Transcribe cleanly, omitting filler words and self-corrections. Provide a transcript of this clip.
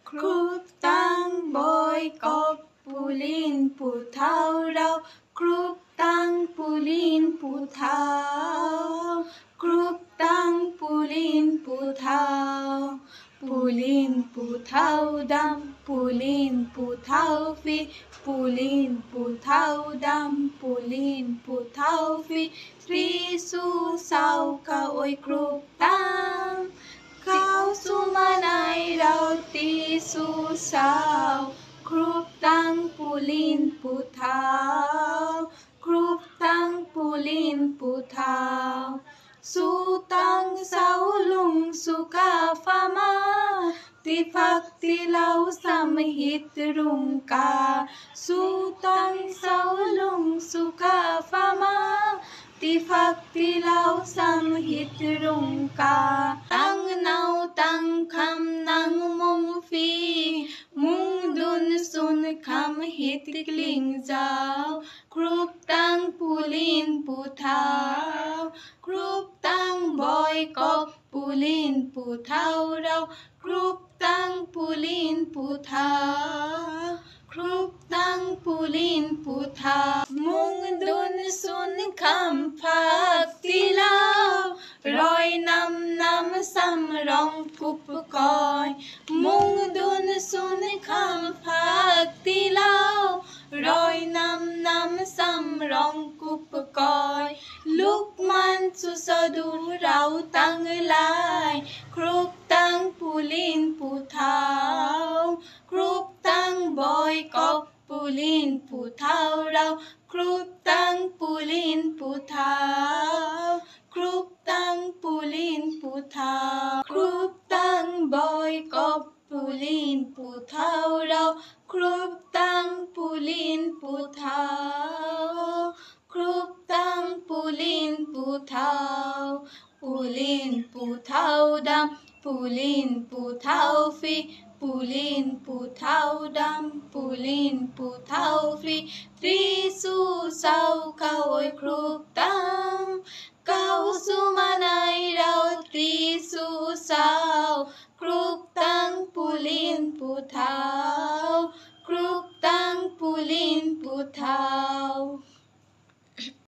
ครูตั้งบอยกบปูลินปูเท้าเราครูตั้งปูลินปูเท้าครูตั้งปูลินปูเท้าปูลินปูเท้าดำปูลินปูเท้าฟีปูลินปูเท้าดำปูลินปูเท้าฟีทรีสูเศร้าเขาโอยครูตั้งเขาสู่มาในเราตีสู่เศร้าครูตั้งปูลินปูเท้าครูตั้งปูลินปูเท้าสู่ตั้งเสาลุงสุกาฟ้ามาติฟักติเหลาสามหิตรุงกาสู่ตั้งเสาลุงสุกาฟ้ามาติฟักติเหลาสามหิตรุงกาตั้งเนาตั้งคำนางมุงฟีมุงดุนสุนคำหิตกลิงเจ้าครูตั้งปูลินปูเท้าครูตั้งบอยกบปูลินปูเท้าเราครูตั้งปูลินปูเท้าครูตั้งปูลินปูเท้ามุงดุนสุนคำพักติลารอยน้ำซ้ำรองกุบกอยมุงดุนสุนคำพักติลารอยน้ำซ้ำรองกุบกอยลูกมันสุสดูเราตั้งลายครูตั้งปูลินปูเท้าครูตั้งบอยกบปูลินปูเท้าเราครูตั้งปูลินปูเท้าครูตั้งปูลินปูเท้าครูตั้งบอยกบปูลินปูเท้าเราครูตั้งปูลินปูเท้าครูตั้งปูลินปูเท้าปูลินปูเท้าดำปูลินปูเท้าฟีปูลินปูเท้าดำปูลินปูเท้าฟีทรีสูเศร้าเขาโอยครูตั้งเขาสู่มาในเราทรีสูเศร้าครูตั้งปูลินปูเท้าครูตั้งปูลินปูเท้า